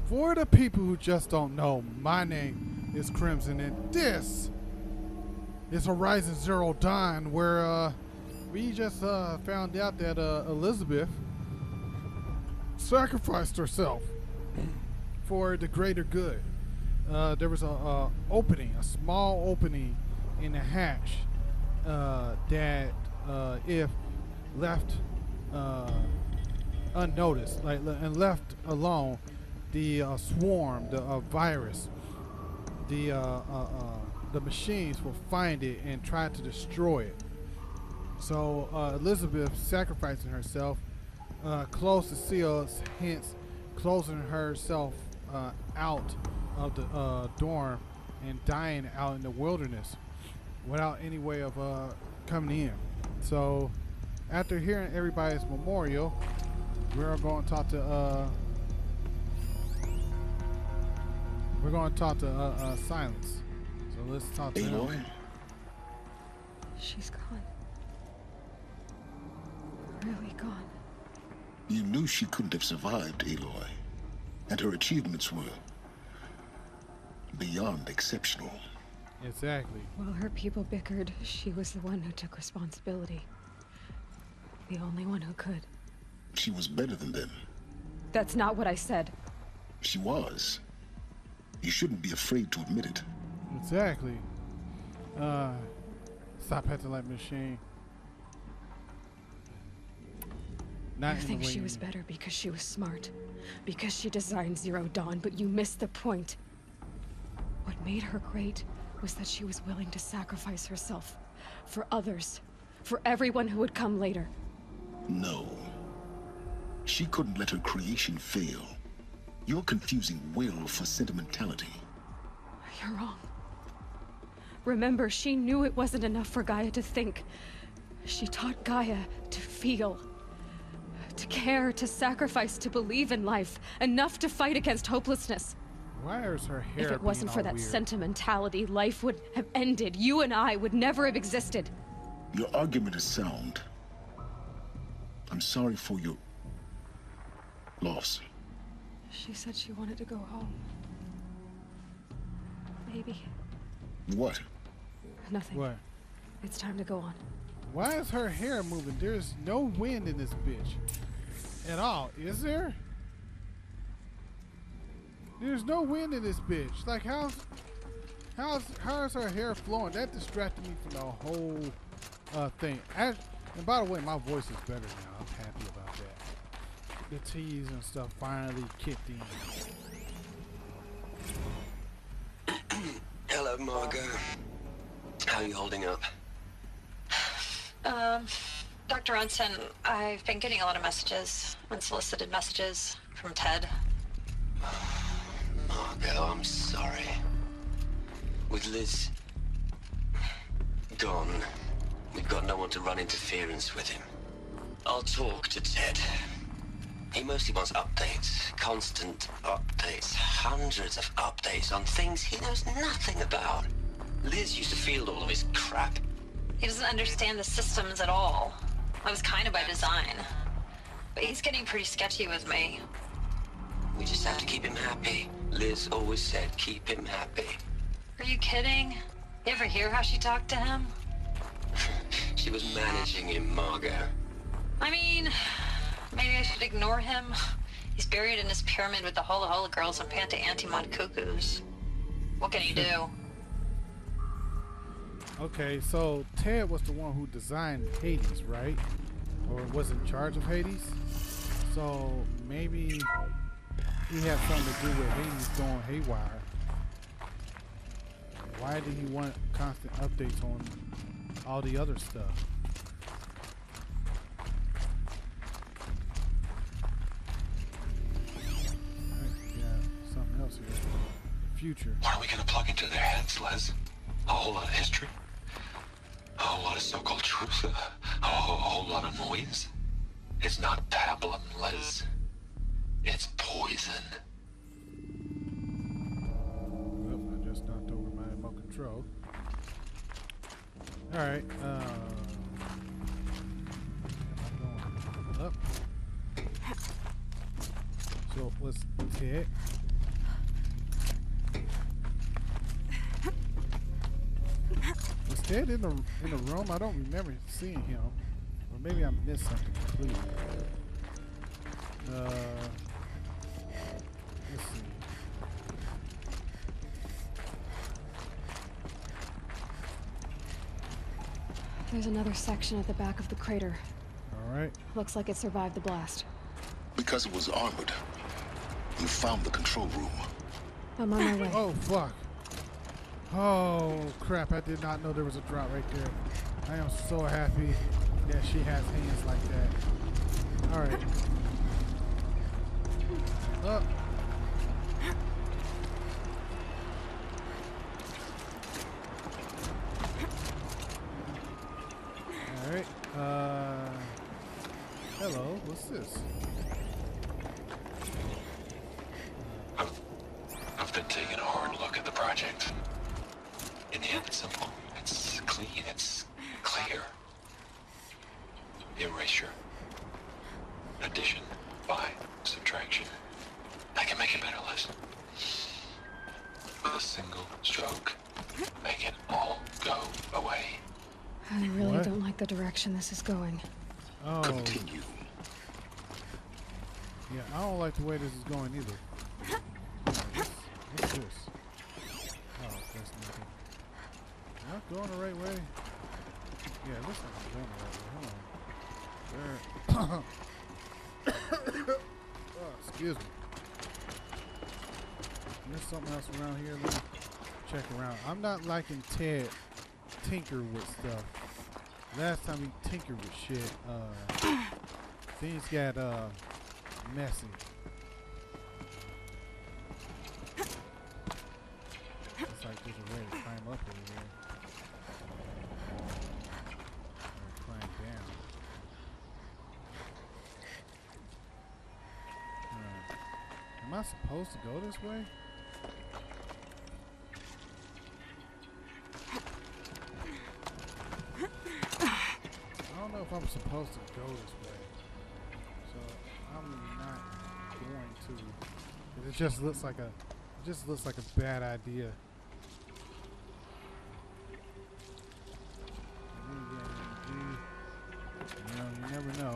For the people who just don't know, my name is Crimson, and this is Horizon Zero Dawn, where we just found out that Elizabeth sacrificed herself for the greater good. There was a opening, a small opening in the hatch that, if left unnoticed, and left alone, the swarm, the virus, the machines will find it and try to destroy it. So Elizabeth sacrificing herself closed the seals, hence closing herself out of the dorm and dying out in the wilderness without any way of coming in. So after hearing everybody's memorial, we're going to talk to Silence. So let's talk to him. She's gone. Really gone. You knew she couldn't have survived, Aloy. And her achievements were beyond exceptional. Exactly. While her people bickered, she was the one who took responsibility. The only one who could. She was better than them. That's not what I said. She was. You shouldn't be afraid to admit it. Exactly. Stop acting like machine. Not you think she was better because she was smart, because she designed Zero Dawn, but you missed the point. What made her great was that she was willing to sacrifice herself for others, for everyone who would come later. No. She couldn't let her creation fail. You're confusing will for sentimentality. You're wrong. Remember, she knew it wasn't enough for Gaia to think. She taught Gaia to feel. To care, to sacrifice, to believe in life. Enough to fight against hopelessness. Why is her hair If it wasn't for that weird? Sentimentality, life would have ended. You and I would never have existed. Your argument is sound. I'm sorry for your loss. She said she wanted to go home. Maybe. What? Nothing. What? It's time to go on. Why is her hair moving? There's no wind in this bitch at all, is there? There's no wind in this bitch. Like how's her hair flowing? That distracted me from the whole thing. And by the way, my voice is better now. I'm happy about that. The T's and stuff finally kicked in. Hello, Margot. How are you holding up? Dr. Unson, I've been getting a lot of messages, unsolicited messages from Ted. Margot, I'm sorry. With Liz gone, we've got no one to run interference with him. I'll talk to Ted. He mostly wants updates, constant updates, hundreds of updates on things he knows nothing about. Liz used to field all of his crap. He doesn't understand the systems at all. That was kind of by design. But he's getting pretty sketchy with me. We just have to keep him happy. Liz always said keep him happy. Are you kidding? You ever hear how she talked to him? She was managing him, Margot. I mean, maybe I should ignore him. He's buried in his pyramid with the Hola Hola girls and Panta Antimod cuckoos. What can he do? Okay, so Ted was the one who designed Hades, right? Or was in charge of Hades? So maybe he had something to do with Hades going haywire. Why did he want constant updates on all the other stuff? Yeah, something else here. The future. What are we gonna plug into their heads, Les? A whole lot of history? A whole lot of so-called truth? A whole lot of noise? It's not pablum, Les. It's poison. Well, I just knocked over my remote control. Alright, am I going up? So, what's Ted? Ted in the room? I don't remember seeing him. Or maybe I missed something completely. Let's see. There's another section at the back of the crater. Alright. Looks like it survived the blast. Because it was armored, you found the control room. I'm on my way. Oh, fuck. Oh, crap. I did not know there was a drop right there. I am so happy that she has hands like that. Alright. Up. Alright. Hello. What's this? I've been taking a hard look at the project. In the end, it's simple. It's clean. It's clear. Erasure. Addition. By. Subtraction. I can make a better list. With a single stroke, make it all go away. I really What? don't like the direction this is going. Oh. Continue. Yeah, I don't like the way this is going either. What's this? Oh, that's nothing. Am I going the right way? Yeah, it looks like I'm going the right way. Hold on. Where? Oh, excuse me. There's something else around here. Let me check around. I'm not liking Ted tinker with stuff. Last time he tinkered with shit, things got messy. Looks like there's a way to climb up over here. Or climb down. Am I supposed to go this way? I don't know if I'm supposed to go this way. So I'm not going to. It just looks like a bad idea. You know, you never know.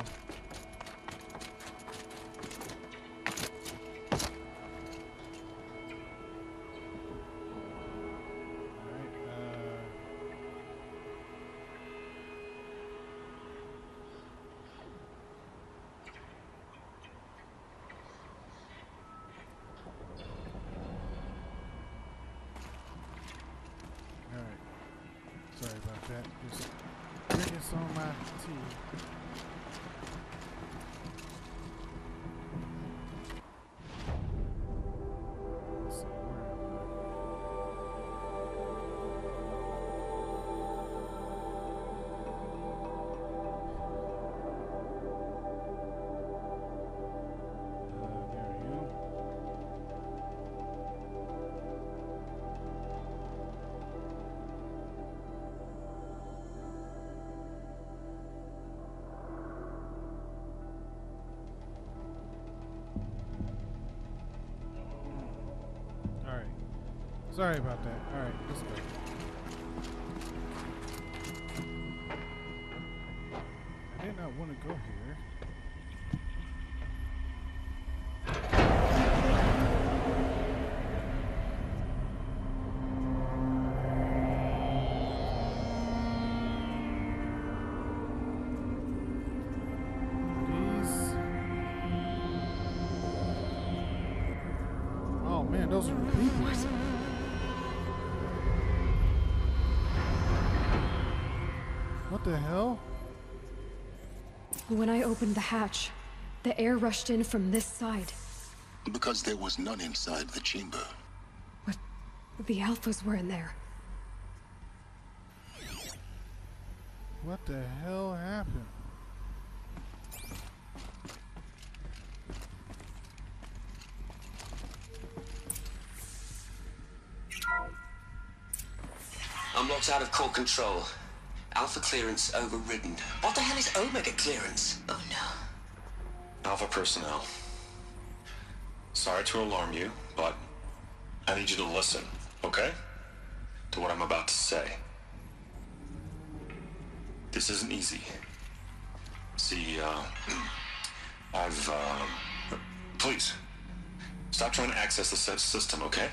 Sorry about that. Just drinking some of my tea. Let's see, where there you go. Sorry about that. Alright, let's go. I did not want to go here. These. Oh man, those are the people. What the hell? When I opened the hatch, the air rushed in from this side. Because there was none inside the chamber. But the alphas were in there. What the hell happened? I'm locked out of core control. Alpha clearance overridden. What the hell is Omega clearance? Oh no. Alpha personnel. Sorry to alarm you, but I need you to listen, okay? To what I'm about to say. This isn't easy. See, please, stop trying to access the system, okay?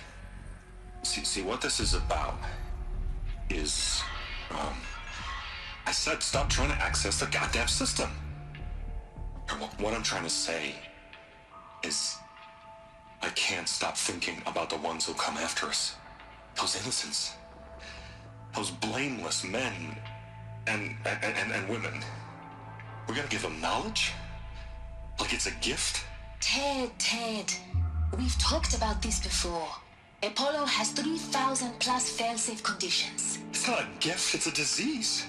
See, what this is about is, I said stop trying to access the goddamn system. What I'm trying to say is, I can't stop thinking about the ones who come after us. Those innocents. Those blameless men and women. We're gonna give them knowledge? Like it's a gift? Ted. We've talked about this before. Apollo has 3,000 plus fail-safe conditions. It's not a gift, it's a disease.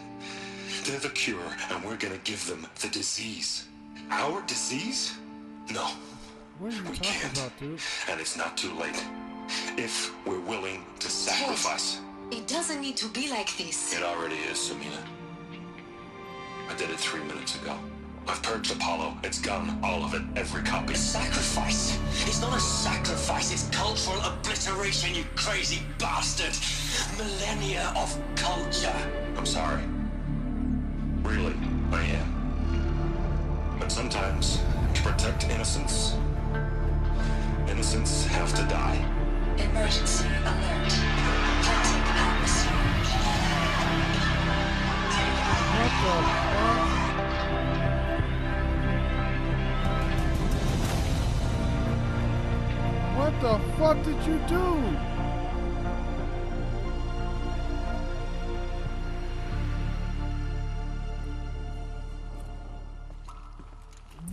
They're the cure, and we're gonna give them the disease. Our disease? No. What are you We talking can't. about, dude? And it's not too late. If we're willing to sacrifice. It doesn't need to be like this. It already is, Samina. I did it 3 minutes ago. I've purged Apollo. It's gone. All of it. Every copy. Sacrifice? It's not a sacrifice, it's cultural obliteration, you crazy bastard! Millennia of culture! I'm sorry. Really, I am. But sometimes, to protect innocence, innocents have to die. Emergency alert. Planting atmosphere. What the fuck? What the fuck did you do?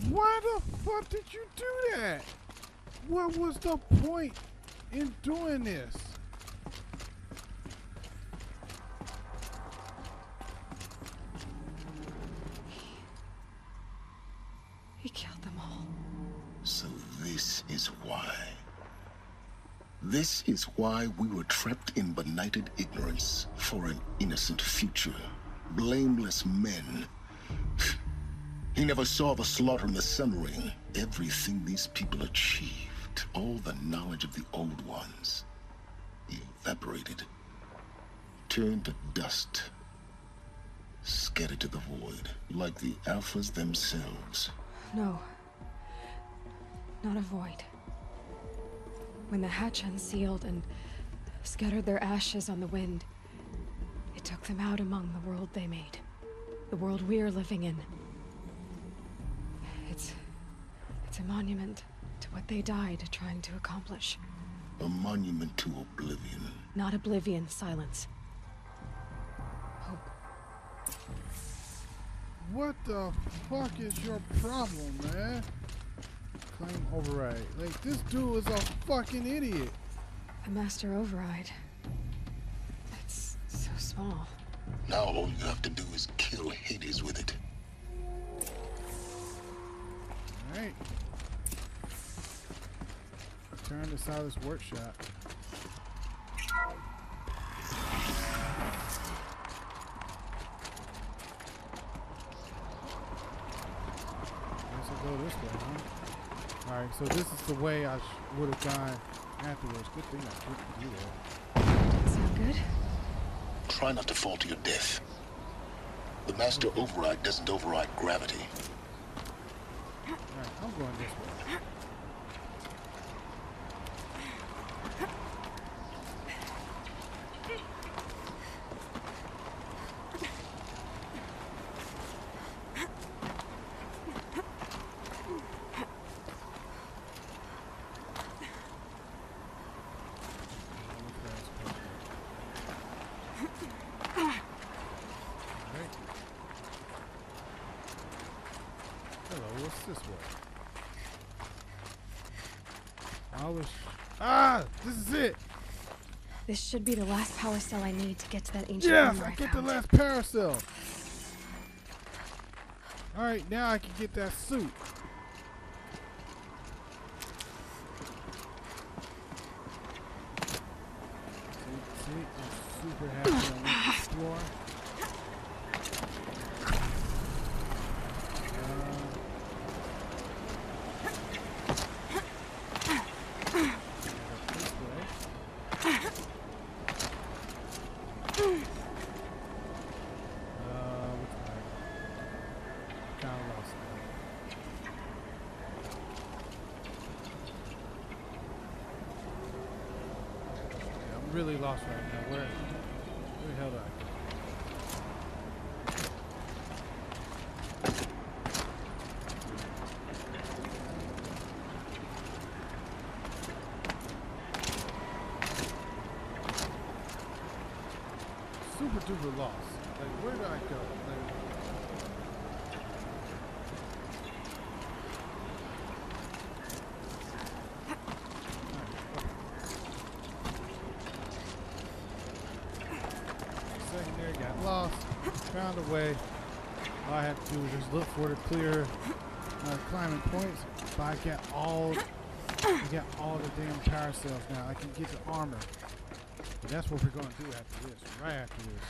Why the fuck did you do that? What was the point in doing this? He killed them all. So this is why. This is why we were trapped in benighted ignorance for an innocent future. Blameless men. He never saw the slaughter in the Sun Ring. Everything these people achieved, all the knowledge of the old ones, evaporated, turned to dust, scattered to the void, like the Alphas themselves. No. Not a void. When the hatch unsealed and scattered their ashes on the wind, it took them out among the world they made. The world we're living in. It's a monument to what they died trying to accomplish. A monument to oblivion. Not oblivion, silence. Hope. What the fuck is your problem, man? Claim override. Like, this dude is a fucking idiot. The Master Override. It's so small. Now all you have to do is kill Hades with it. Alright. Return to Silas' workshop. Guess I'll go this way, huh? Alright, so this is the way I would have gone afterwards. Good thing I didn't do that. Sound good? Try not to fall to your death. The Master Override doesn't override gravity. Alright, I'm going this way. What's this way? This is it. This should be the last power cell I need to get to that ancient Yes, armor I get the found. last paracel. All right, now I can get that suit. See, I'm super happy I went to explore. really lost right now. Where the hell do I go? Super duper lost. Like, where do I go? Like, secondary got lost. Found a way. All I had to do was just look for the clear climbing points. But I got all the damn power cells now. I can get the armor. But that's what we're going to do after this. Right after this.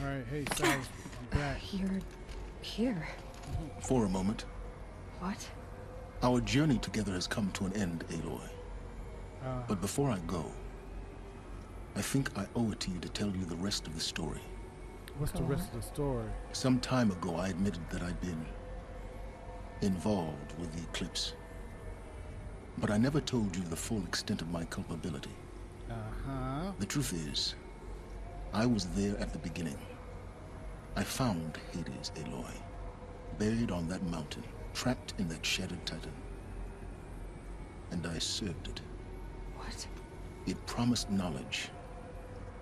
Alright, hey Silas, I'm back. You're here. For a moment, What? our journey together has come to an end, Aloy. But before I go, I think I owe it to you to tell you the rest of the story. What's the rest of the story? Some time ago, I admitted that I'd been involved with the eclipse. But I never told you the full extent of my culpability. Uh-huh. The truth is, I was there at the beginning. I found Hades, Aloy, buried on that mountain, trapped in that shattered titan. And I served it. What? It promised knowledge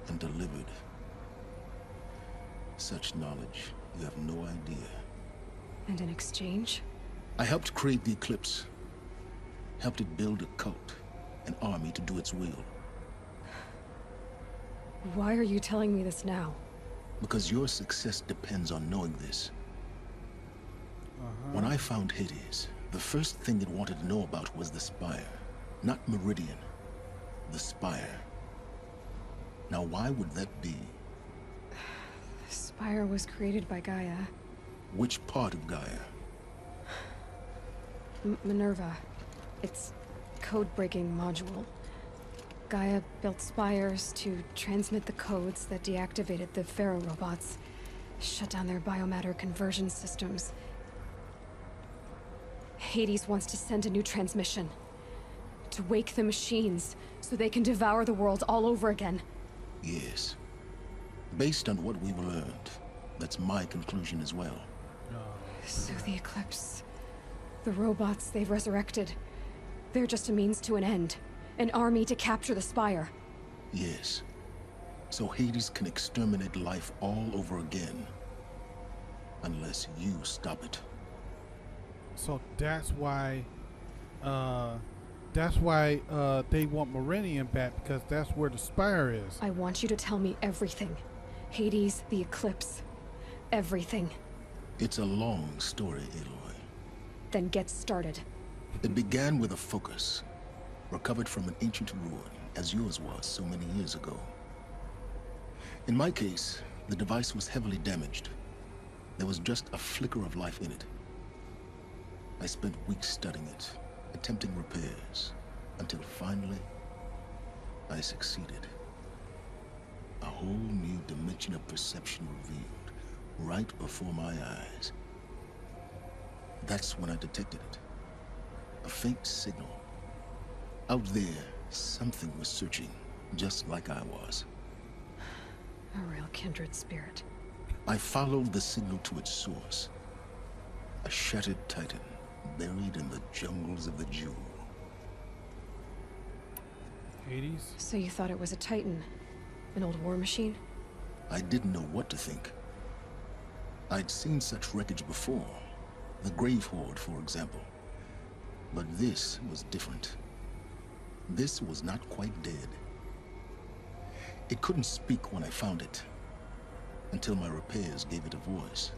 and delivered. Such knowledge, you have no idea. And in exchange? I helped create the eclipse. Helped it build a cult, an army to do its will. Why are you telling me this now? Because your success depends on knowing this. When I found Hades, the first thing it wanted to know about was the Spire. Not Meridian. The Spire. Now why would that be? The Spire was created by Gaia. Which part of Gaia? Minerva. Its code-breaking module. Gaia built spires to transmit the codes that deactivated the Pharaoh robots, shut down their biomatter conversion systems. Hades wants to send a new transmission. To wake the machines, so they can devour the world all over again. Yes. Based on what we've learned, that's my conclusion as well. So the Eclipse. The robots they've resurrected. They're just a means to an end. An army to capture the Spire. Yes. So Hades can exterminate life all over again. Unless you stop it. So that's why they want Meridian back, because that's where the Spire is. I want you to tell me everything. Hades, the Eclipse. Everything. It's a long story, Aloy. Then get started. It began with a focus. Recovered from an ancient ruin, as yours was so many years ago. In my case, the device was heavily damaged. There was just a flicker of life in it. I spent weeks studying it, attempting repairs, until finally, I succeeded. A whole new dimension of perception revealed, right before my eyes. That's when I detected it. A faint signal. Out there, something was searching, just like I was. A real kindred spirit. I followed the signal to its source. A shattered titan, buried in the jungles of the Jewel. Hades? So you thought it was a Titan? An old war machine? I didn't know what to think. I'd seen such wreckage before. The Grave Horde, for example. But this was different. This was not quite dead. It couldn't speak when I found it, until my repairs gave it a voice.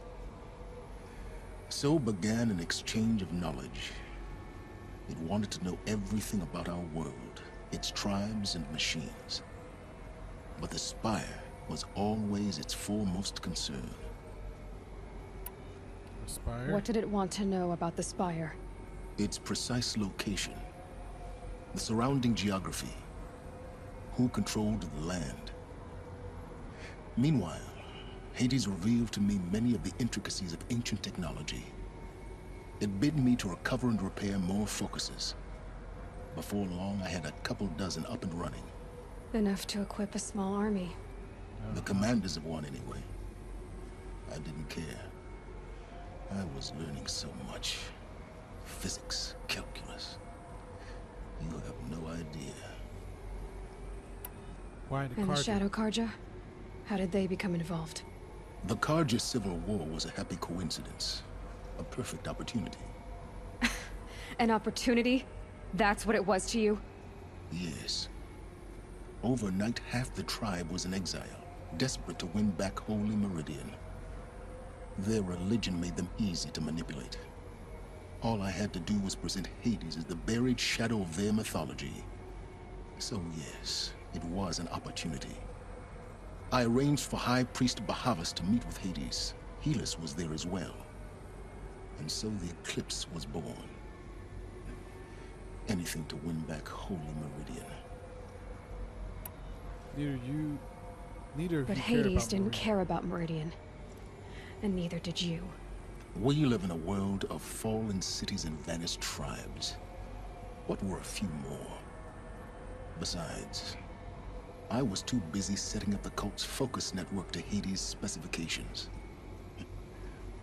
So began an exchange of knowledge. It wanted to know everything about our world, its tribes and machines. But the Spire was always its foremost concern. The Spire? What did it want to know about the Spire? Its precise location, the surrounding geography, who controlled the land. Meanwhile, Hades revealed to me many of the intricacies of ancient technology. It bid me to recover and repair more focuses. Before long, I had a couple dozen up and running. Enough to equip a small army. The commanders of one, anyway. I didn't care. I was learning so much. Physics, calculus. You have no idea. Why the And the Carja? Shadow Karja? How did they become involved? The Karja Civil War was a happy coincidence. A perfect opportunity. An opportunity? That's what it was to you? Yes. Overnight, half the tribe was in exile, desperate to win back Holy Meridian. Their religion made them easy to manipulate. All I had to do was present Hades as the buried shadow of their mythology. So yes, it was an opportunity. I arranged for High Priest Bahavas to meet with Hades. Helis was there as well. And so the eclipse was born. Anything to win back Holy Meridian. Neither of But you Hades didn't Meridian. care about Meridian. And neither did you. We live in a world of fallen cities and vanished tribes. What were a few more? Besides, I was too busy setting up the cult's focus network to Hades' specifications.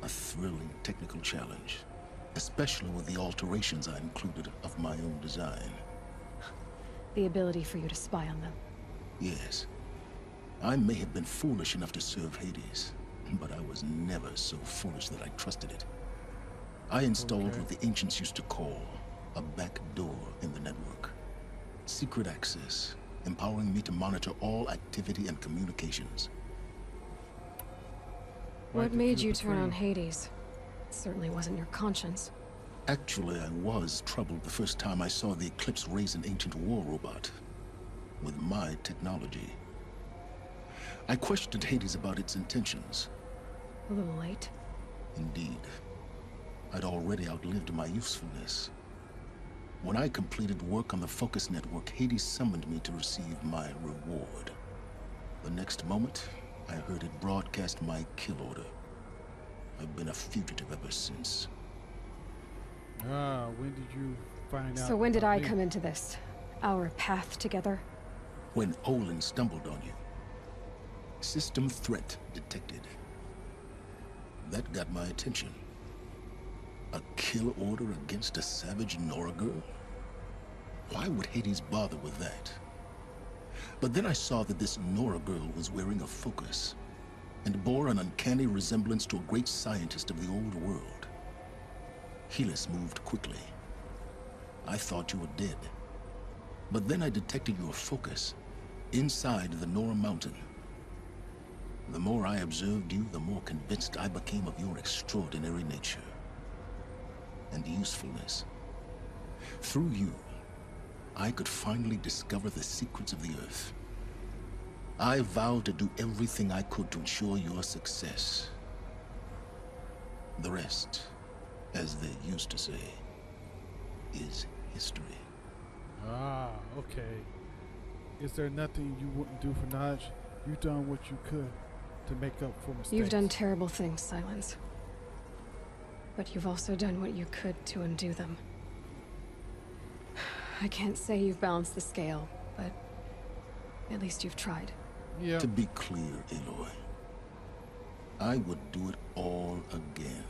A thrilling technical challenge, especially with the alterations I included of my own design. The ability for you to spy on them. Yes, I may have been foolish enough to serve Hades, but I was never so foolish that I trusted it. I installed what the ancients used to call a back door in the network. Secret access, empowering me to monitor all activity and communications. Why What did made you turn betray on him? Hades? It certainly wasn't your conscience. Actually, I was troubled the first time I saw the Eclipse raise an ancient war robot. With my technology. I questioned Hades about its intentions. A little late. Indeed. I'd already outlived my usefulness. When I completed work on the Focus Network, Hades summoned me to receive my reward. The next moment, I heard it broadcast my kill order. I've been a fugitive ever since. When did you find out? So when did about I me? come into this? Our path together? When Olin stumbled on you. System threat detected. That got my attention. A kill order against a savage Nora girl? Why would Hades bother with that? But then I saw that this Nora girl was wearing a focus and bore an uncanny resemblance to a great scientist of the old world. Helis moved quickly. I thought you were dead. But then I detected your focus inside the Nora mountain. The more I observed you, the more convinced I became of your extraordinary nature and usefulness. Through you, I could finally discover the secrets of the Earth. I vowed to do everything I could to ensure your success. The rest, as they used to say, is history. Okay. Is there nothing you wouldn't do for Naj? You've done what you could to make up for mistakes. You've done terrible things, Silence. But you've also done what you could to undo them. I can't say you've balanced the scale, but at least you've tried. Yeah. To be clear, Aloy, I would do it all again.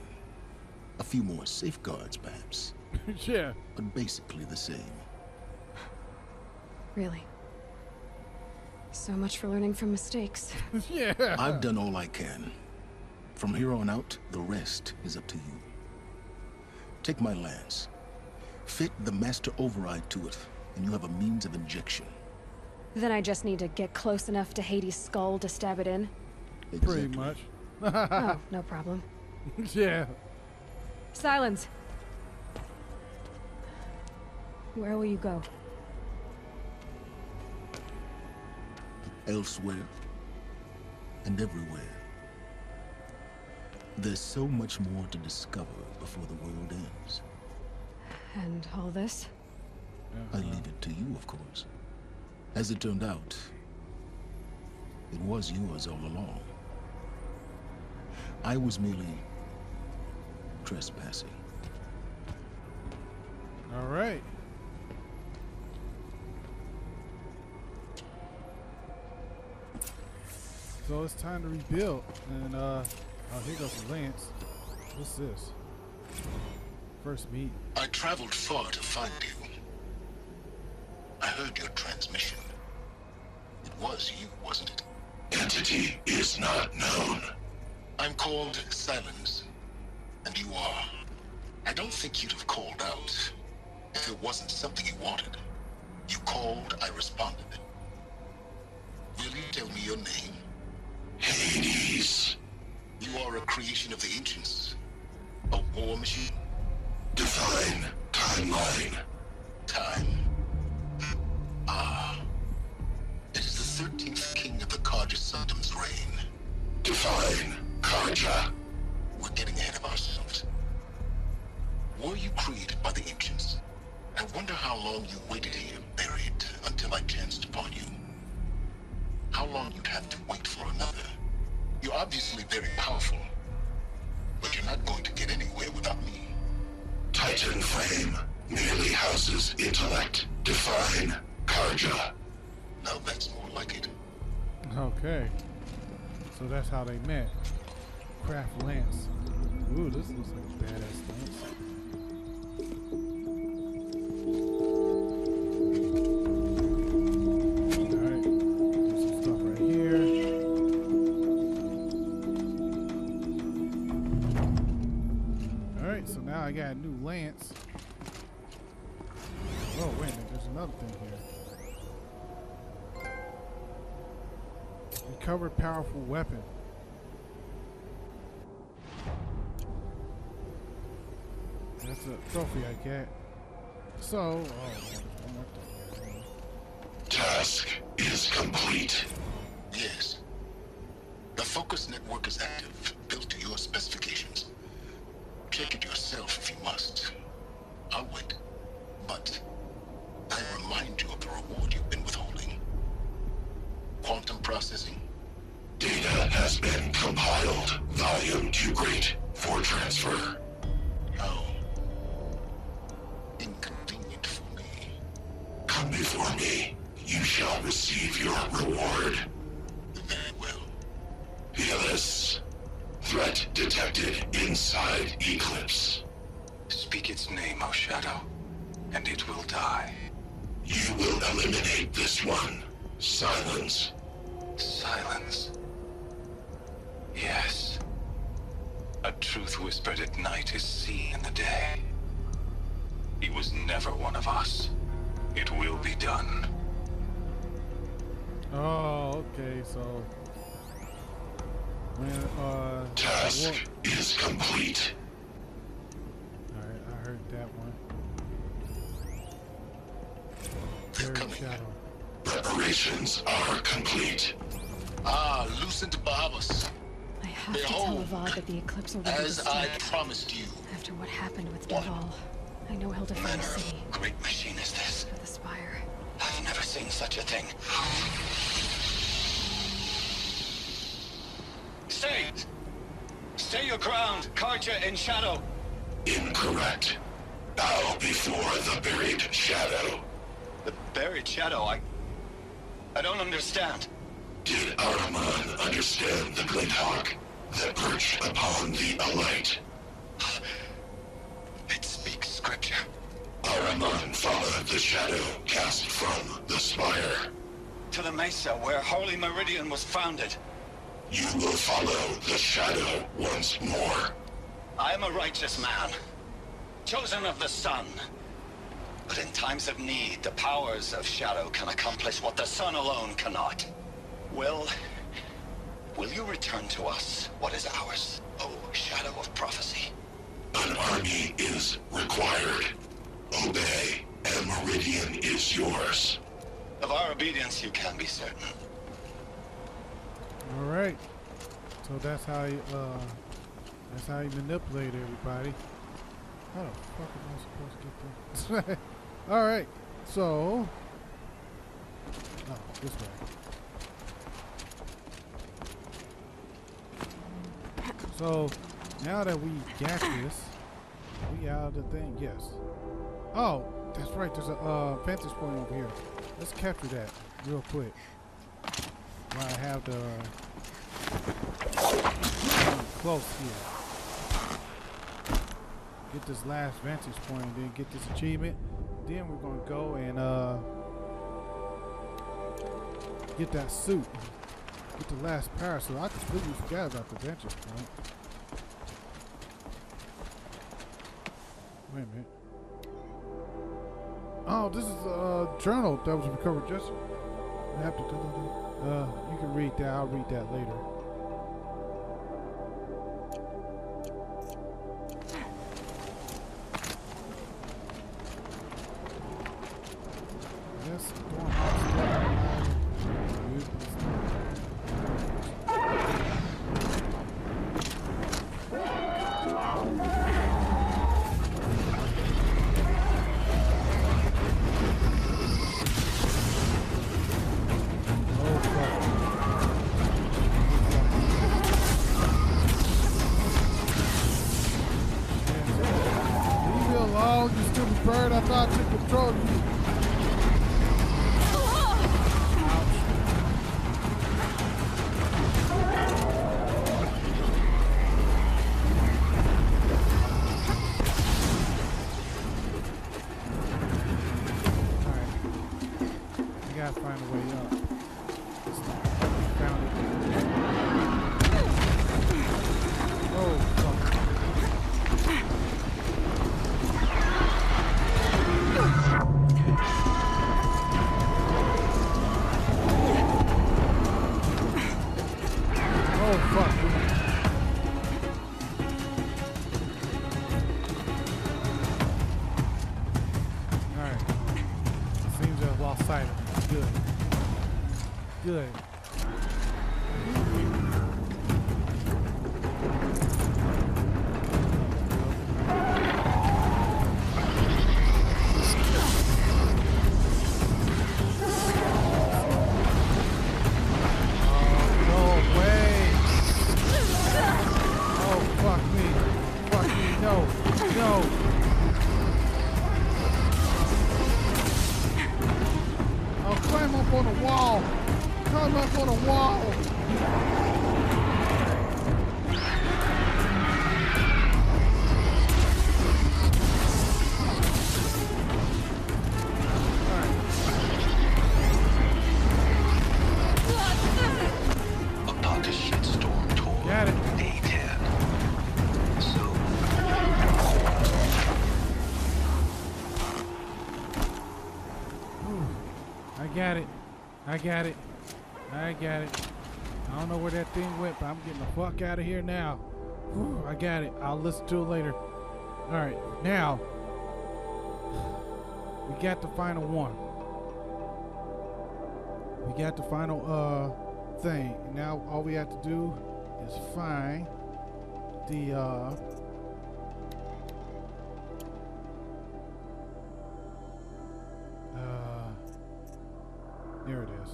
A few more safeguards, perhaps, Yeah. but basically the same. Really. So much for learning from mistakes. Yeah. I've done all I can. From here on out, the rest is up to you. Take my lance. Fit the master override to it, and you have a means of injection. Then I just need to get close enough to Hades' skull to stab it in? Pretty Exactly. much. Oh, no problem. Yeah. Silence! Where will you go? Elsewhere and everywhere. There's so much more to discover before the world ends. And all this? I leave it to you, of course. As it turned out, it was yours all along. I was merely trespassing. All right. So it's time to rebuild. And oh, here goes the Lance. What's this? First meet. I traveled far to find you. I heard your transmission. It was you, wasn't it? Entity is not known. I'm called Silence, and you are. I don't think you'd have called out if it wasn't something you wanted. You called, I responded. Will you tell me your name? Hades. You are a creation of the ancients. A war machine. Define timeline. Time. Ah. It is the 13th king of the Karja Sundom's reign. Define Karja. We're getting ahead of ourselves. Were you created by the ancients? I wonder how long you waited here, buried, until I chanced upon you. How long you'd have to wait for another. You're obviously very powerful, but you're not going to get anywhere without me. Titan Flame merely houses intellect. Define Karja. Now that's more like it. Okay. So that's how they met. Craft Lance. Ooh, this looks like a badass Lance. Alright. Do some stuff right here. Alright, so now I got a new Lance. Oh, wait a minute, there's another thing here. Recover powerful weapon. That's a trophy I get. So, oh, there's one more thing. Task is complete. Yes. The focus network is active, built to your specifications. Check it yourself if you must. I'll wait. But I remind you of the reward you've been withholding. Quantum processing. Data has been compiled. Volume too great for transfer. How inconvenient for me. Come before me. You shall receive your reward. Very well. Fearless. Threat detected inside Eclipse. Speak its name, O Shadow, and it will die. You will eliminate this one. Silence. Silence. Yes. A truth whispered at night is seen in the day. He was never one of us. It will be done. Oh, okay, so when Task is complete. Alright, I heard that one. They're Third coming. shadow. Preparations are complete. Ah, loosened Bahamas. I have to tell Behold, Avad that the eclipse will be as I destroyed. promised you. After what happened with Duval, I know he'll defend Manner the of city great machine is this? for the Spire. I've never seen such a thing. Stay! Stay your ground, Karja in Shadow. Incorrect. Bow before the buried shadow. The buried shadow, I don't understand. Did Araman understand the glint hawk that perched upon the alight? It speaks scripture. Araman followed the shadow cast from the spire. To the mesa where Holy Meridian was founded. You will follow the shadow once more. I am a righteous man, chosen of the sun. But in times of need, the powers of shadow can accomplish what the sun alone cannot. Will you return to us what is ours, O shadow of prophecy? An army is required. Obey, and Meridian is yours. Of our obedience you can be certain. All right. So that's how you manipulate everybody. How the fuck am I supposed to get this? All right. So Oh, this way. So now that we got this, we out of the thing. Yes. Oh, that's right. There's a vantage point over here. Let's capture that real quick. While I have the close here. Get this last vantage point and then get this achievement. Then we're gonna go and get that suit. Get the last parasol. I completely forgot about the vantage point. Wait a minute. Oh, this is a journal that was recovered just. I have to you can read that. I'll read that later. Yes, you stupid bird. I thought I took control of you. Alright. I gotta find a way up. Found it. Oh, fuck. Oh, fuck. Alright. Seems I've lost sight of it. Good. Good. Climb up on the wall. Climb up on the wall. About this shitstorm tour. Got it. Day 10. So. I got it. I got it. I got it. I don't know where that thing went, but I'm getting the fuck out of here now. Whew, I got it. I'll listen to it later. Alright, now we got the final one. We got the final thing. Now all we have to do is find the there it is.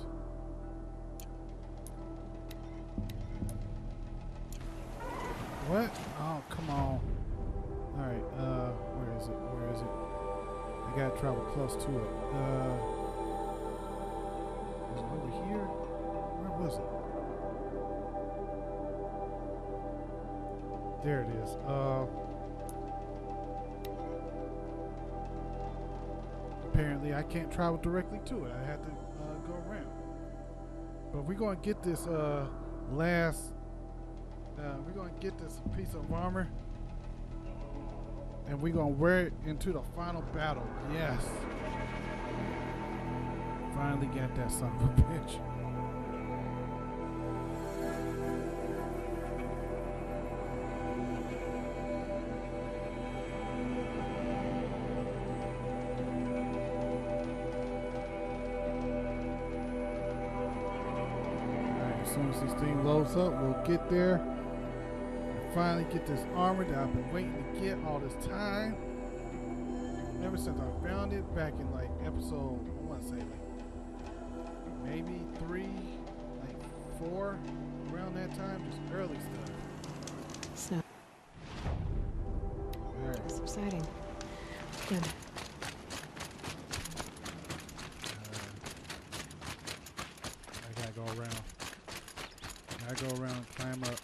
What? Oh, come on. Alright, where is it? Where is it? I gotta travel close to it. Was it over here? Where was it? There it is. Apparently I can't travel directly to it. I had to go around. But we're gonna get this we're gonna get this piece of armor and we're gonna wear it into the final battle. Yes. Finally got that son of a bitch. As soon as this thing loads up, we'll get there and finally get this armor that I've been waiting to get all this time. Ever since I found it back in like episode, I want to say like maybe 3, like 4 around that time, just early stuff. So, it's exciting. Good. I gotta go around. I go around and climb up.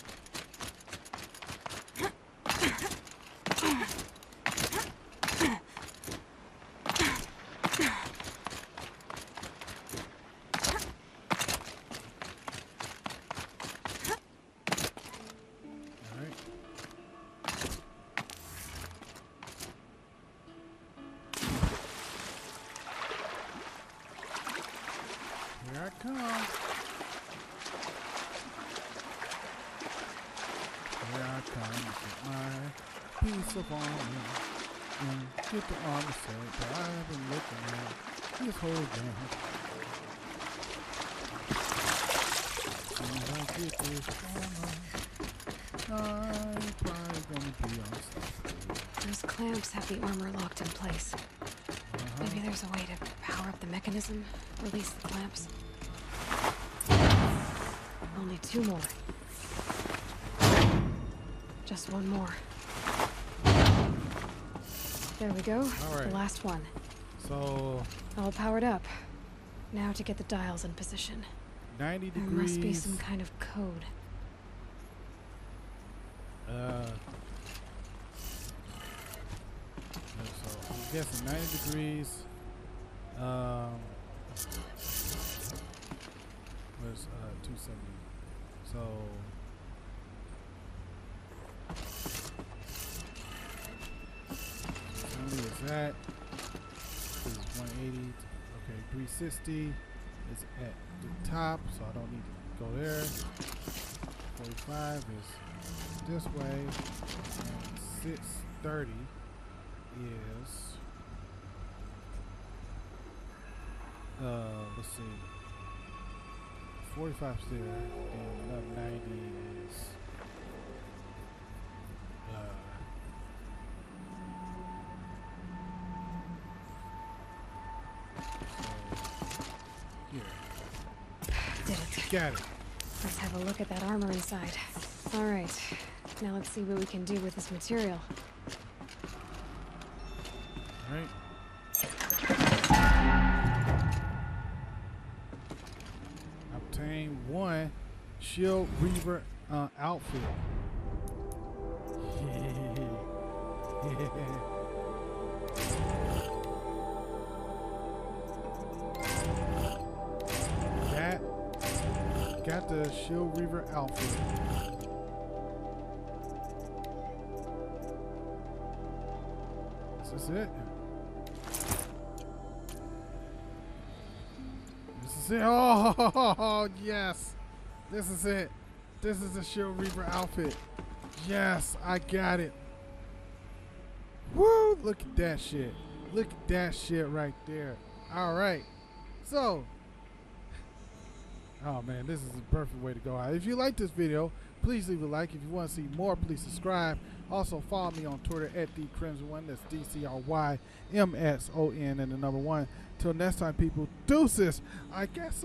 Here I come. Here I come to get my piece of armor. And get the armor set that I've been looking at this whole game. As soon as I get this armor, I'm probably gonna be unstoppable. Those clamps have the armor locked in place. Maybe there's a way to power up the mechanism, release the clamps. Only 2 more. Just 1 more. There we go. All right. The last one. So All powered up. Now to get the dials in position. 90 There degrees. must be some kind of code. So I'm guessing 90 degrees. Where's 270? So 270 is that. This is 180. Okay, 360 is at the top, so I don't need to go there. 45 is this way, and 630 is let's see, 45's there, and another 90 is so here. Did it. Got it. Let's have a look at that armor inside. All right. Now let's see what we can do with this material. All right. Obtain 1 Shield Reaver outfit. That got the Shield Reaver outfit. Is this it? This is it. Oh, yes. This is it. This is the Shield Reaver outfit. Yes, I got it. Woo! Look at that shit. Look at that shit right there. All right. So, oh man, this is the perfect way to go out. If you like this video, please leave a like. If you want to see more, please subscribe. Also, follow me on Twitter at @DCrimson1. That's DCRYMSON and the number 1. Till next time, people. Deuces. I guess.